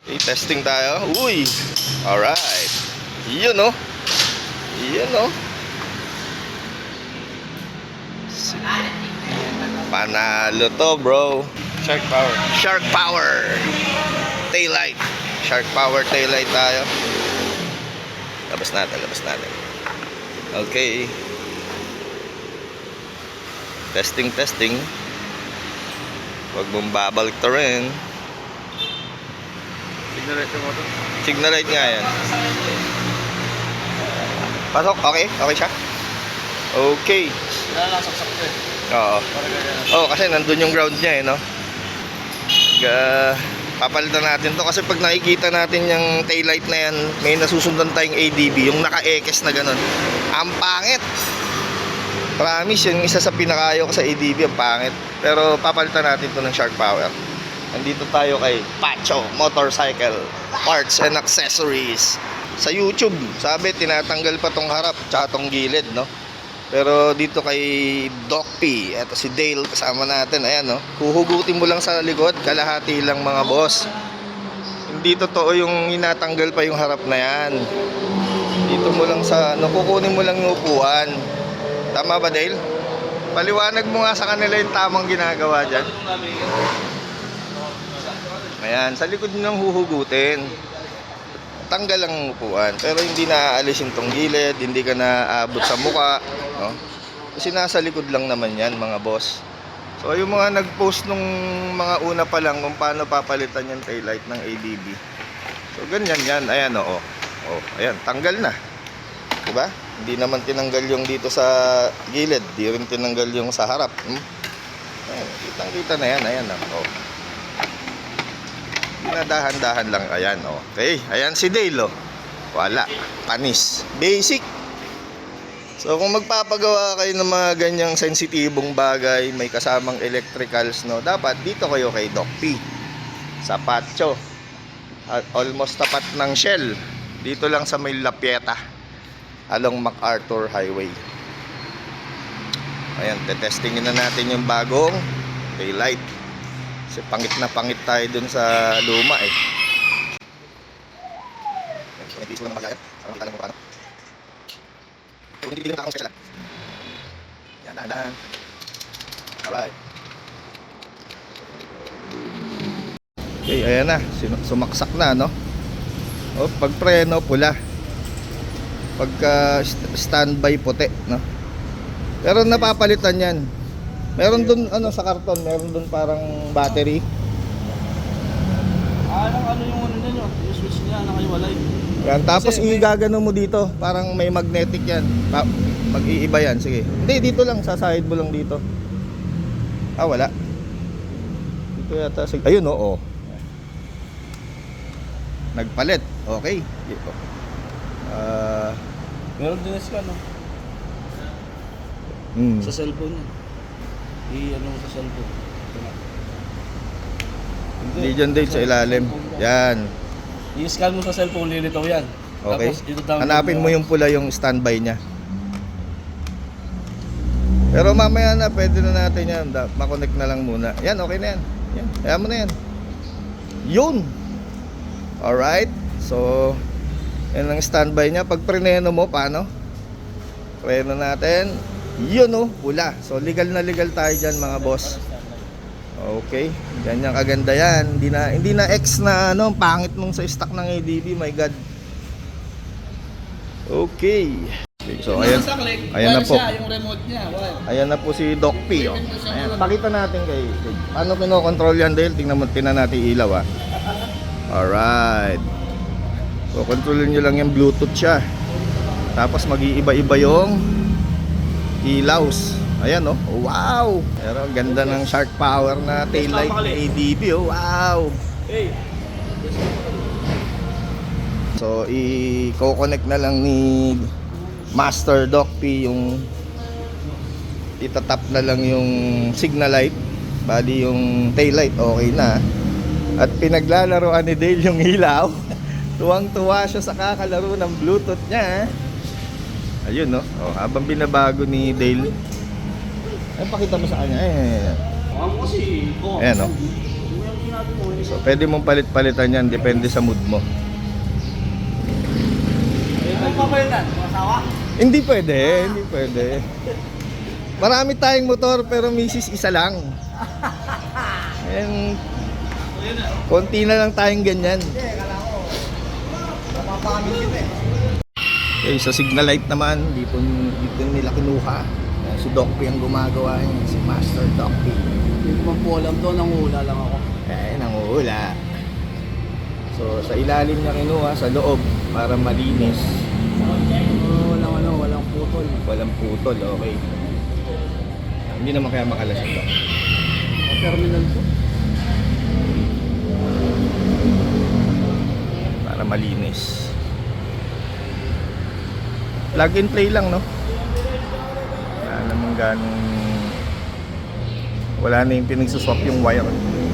Okay, testing tayo. Uy! Alright. Yun oh. Yun oh. Panalo to, bro. Shark Power. Shark Power. Taillight. Shark Power taillight tayo. Labas natin, labas natin. Okay. Testing, testing. Huwag mong babalik to rin. Signalite yung motor. Signal light nga yan. Pasok, okay? Okay siya? Okay. Wala lang saksak ko eh. Oo. Para ganyan. Oo, kasi nandun yung ground niya eh, no? Papalitan natin to kasi pag nakikita natin yung taillight na yan, may nasusundan tayong ADB, yung naka-ekes na ganun. Ang pangit! Promise, yung isa sa pinakayo ko sa ADB, ang pangit. Pero papalitan natin to ng Shark Power. Nandito tayo kay Pacho Motorcycle Parts and Accessories. Sa YouTube, sabi tinatanggal pa tong harap tsaka tong gilid, no? Pero dito kay Doc P, eto si Dale kasama natin, ayan no. Huhugutin mo lang sa likod, kalahati lang mga boss. Hindi totoo yung inatanggal pa yung harap na yan. Dito mo lang sa, kukunin mo lang yung upuan. Tama ba, Dale? Paliwanag mo nga sa kanila yung tamang ginagawa dyan. Ayan, sa likod nyo lang huhugutin. Tanggal lang ang upuan, pero hindi naaalis yung tong gilid, hindi ka naaabot sa muka, no? Kasi nasa likod lang naman yan, mga boss. So yung mga nag-post nung mga una pa lang kung paano papalitan yung taillight ng ADB. So ganyan yan, ayan oo. Oh, ayan, tanggal na. Diba? Hindi naman tinanggal yung dito sa gilid, di rin tinanggal yung sa harap. Ayan, kitang-kita na yan, ayan oh. Dahan-dahan lang, ayan oh. Okay, ayan si Dale oh. Wala, panis, basic. So kung magpapagawa kayo ng mga ganyang sensitibong bagay, may kasamang electricals, no, dapat dito kayo kay Doc P sa Pacho. At almost tapat ng Shell. Dito lang sa may La Pieta along MacArthur Highway. Ayan, tetestingin na natin yung bagong taillight. Kasi pangit na pangit tayo dun sa luma eh. So, hindi ko na magayat. Para makita lang kung paano. Kung hindi lang akong special. Yan, dahan-dahan. Alright. Okay, ayan na. Sumaksak na, no? O, pag preno, pula. Pagka standby, puti, no? Pero napapalitan yan. Meron dun ano sa karton, meron dun parang battery. Ano yung ano niya, yung switch niya, nakaiwalay. Yan, tapos igagano mo dito, parang may magnetic yan. Mag-iiba yan, sige. Hindi, dito lang, sa side mo lang dito. Ah, wala. Dito yata, sige. Ayun, oo. Nagpalit, okay. Meron din siya, no? Sa cellphone niya. I-ano mo sa cellphone. Hindi dyan date sa ilalim. Yan. I-scan mo sa cellphone, lilitaw yan. Okay. Tapos ito-download Hanapin mo yung pula, yung standby niya. Pero mamaya na, pwede na natin yan. Makonect na lang muna. Yan, okay na yan. Yan, kaya mo na yan. Yun! Alright. So, yan ang standby niya. Pag preneno mo, paano? Preno natin. Yun oh, pula. So, legal na legal tayo dyan, mga boss. Okay, ganyan kaganda yan. Hindi na X na ano, pangit nung sa stock ng ADB, my god. Okay. So ayan. Ayan na po. Yung remote niya. Ayan na po si Doc P. Oh. Ayan, pakita natin kay paano kino-control yan, Dale. Tingnan natin ilaw ah. Alright. So kontrolin nyo lang yung Bluetooth siya. Tapos mag-iiba-iba yung ilaws. Ayan oh, wow! Pero ganda ng Shark Power na taillight ng ADB oh, wow! So i-connect na lang ni Master Doc P yung itatap na lang yung signal light, bali yung taillight okay na. At pinaglalaroan ni Dale yung ilaw. Tuwang-tuwa siya sa kakalaro ng Bluetooth niya. Ayun no, oh, habang binabago ni Dale. Ay, pakita mo sa kanya. Ayan, no? sinabi mo. So pwede mong palit-palitan yan, depende sa mood mo. Ano pa ba yun? Masawa? Hindi pwede, hindi pwede. Marami tayong motor pero misis isa lang. And konti na lang tayong ganyan. Hindi, kala ko. Mapapakamit kita eh. Okay, sa signal light naman, dito nila kinuha. Si Doc P ang gumagawa niya, si Master Doc P. Hindi man po alam doon, nangula lang ako. Nanguhula. So sa ilalim niya kinuha, sa loob, para malinis. Walang putol. Walang putol, okay. Hindi naman kaya makalas ito. Terminal po. Para malinis. Plug and play lang, no? Wala namang ganong... Wala na yung pinagsuswap yung wire.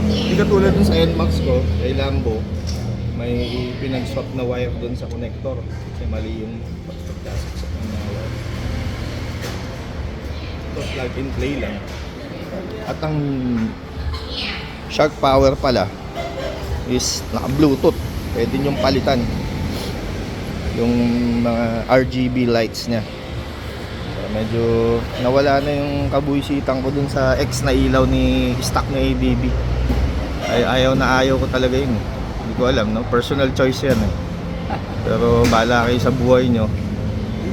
Hindi katulad dun sa NMAX ko, kay Lambo, may pinag-swap na wire dun sa connector. Kasi mali yung pagkasaksak ng mga wire. Ito, plug and play lang. At ang Shark Power pala is naka-Bluetooth. Pwede nyong palitan yung mga RGB lights niya. So, medyo nawala na yung kabuisitan ko dun sa X na ilaw ni stock na ABB. Ayaw ko talaga yun. Hindi ko alam, no? Personal choice yan eh. Pero bahala kayo sa buhay nyo.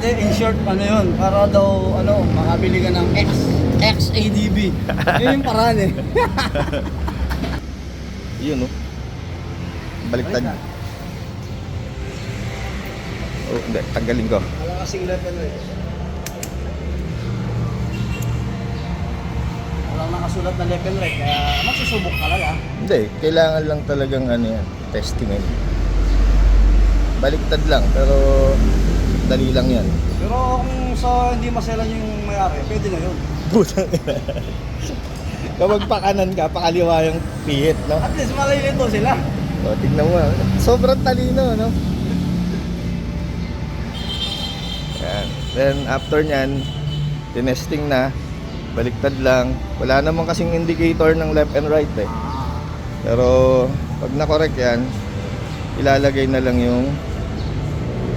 Hindi, in short, ano yun? Para daw, makabili ka ng XADB. Yun yung paraan eh. Yun, no? Baliktad. Oh, hindi. Tanggalin ko. Wala kasing level eh. Walang nakasulat na level right, kaya magsusubok talaga. Hindi. Kailangan lang talagang testingan. Baliktad lang, pero dali lang yan. Pero kung sa hindi maselan yung may-ari, pwede na yun. Putang ina. Kapag pakanan ka, pakaliwa yung pihit, no? At least malilito sila. O, tignan mo. Sobrang talino, no? Yan. Then, after nyan, tinesting na. Baliktad lang. Wala naman kasing indicator ng left and right, eh. Pero, pag na-correct yan, ilalagay na lang yung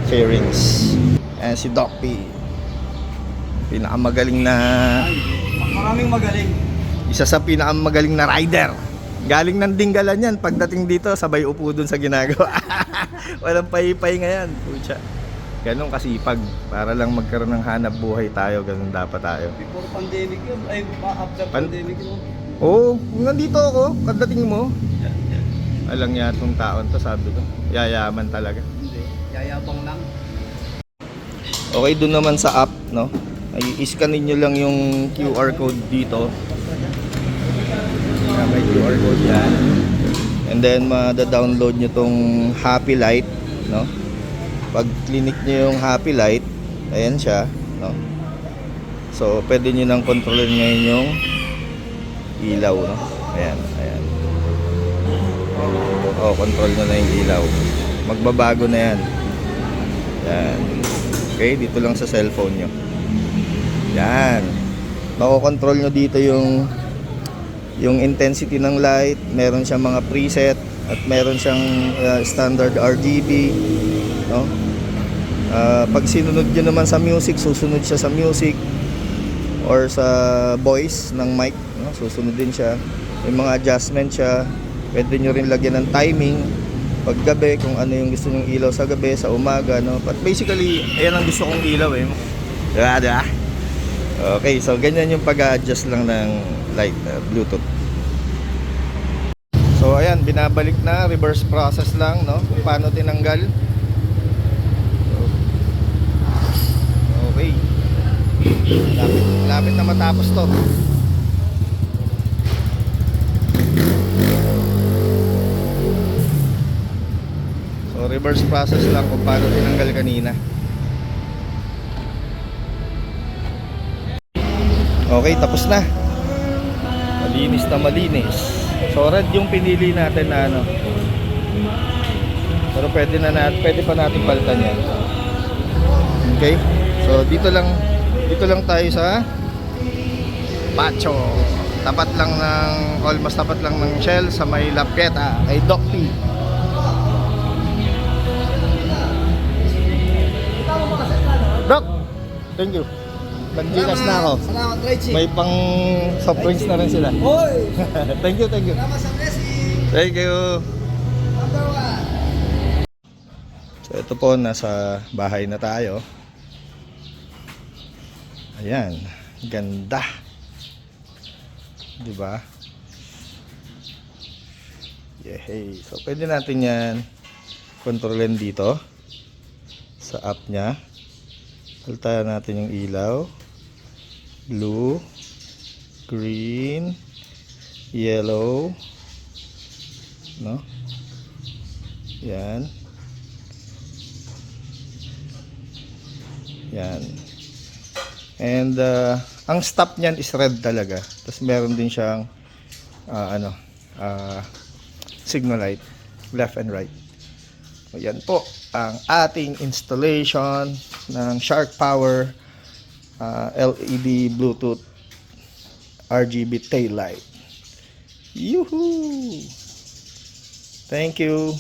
fairings. Ayan si Doc P. Pinakamagaling na... Ay, maraming magaling. Isa sa pinakamagaling na rider. Galing ng Dinggalan yan. Pagdating dito, sabay upo dun sa ginagawa. Walang pahipay ngayon. Pucha. Ganon kasipag. Para lang magkaroon ng hanap buhay tayo. Ganon dapat tayo. Before pandemic yun. Ay, after pandemic yun. Oo. Nandito ako. Pagdating mo. Alang niya itong taon to, sabi ko. Yayaman talaga. Hindi. Yayabang lang. Okay, dun naman sa app, no? Ay, i-scanin nyo lang yung QR code dito. May QR code yan. And then, ma-download nyo tong Happy Light, no? Pag clinic nyo yung Happy Light, ayan siya, no? So, pwede nyo nang kontrolin ngayon yung ilaw, no? Ayan, ayan. Control nyo na yung ilaw. Magbabago na yan. Yan. Okay, dito lang sa cellphone nyo. Yan. Makokontrol nyo dito yung intensity ng light. Meron siyang mga preset at meron siyang standard RGB, no? Pag sinunod nyo naman sa music, susunod siya sa music or sa voice ng mic, no? Susunod din siya. May mga adjustment siya. Pwede nyo rin lagyan ng timing pag gabi, kung ano yung gusto nyong ilaw sa gabi, sa umaga, no? But basically, ayan ang gusto kong ilaw eh. Diba? Okay, so ganyan yung pag-adjust lang ng light, Bluetooth. So ayan, binabalik na, reverse process lang, no? Kung paano tinanggal. Okay. Lapit na matapos to. So reverse process lang kung paano tinanggal kanina. Okay, tapos na. Malinis na malinis. So red yung pinili natin na ano. Pero pwede pa natin palitan yan. Okay? So dito lang tayo sa Pacho. almost tapat lang ng Shell sa may Lapeta kay Doc P. Doc, thank you. Nag-gigas na ako. Salamat, Richie. May pang soft drinks na rin sila. Hoy! Thank you. Salamat sa blessing. Thank you. Number 1. So ito po, nasa bahay na tayo. Ayan, ganda. 'Di ba? Yehey. So pwede natin 'yan kontrolin dito sa app niya. Paltayan natin yung ilaw. Blue, green, yellow, no? Yan. Yan. And ang stop niyan is red talaga. Tapos meron din siyang signal light, left and right. So, yan po ang ating installation ng Shark Power LED Bluetooth RGB tail light. Yuhu! Thank you.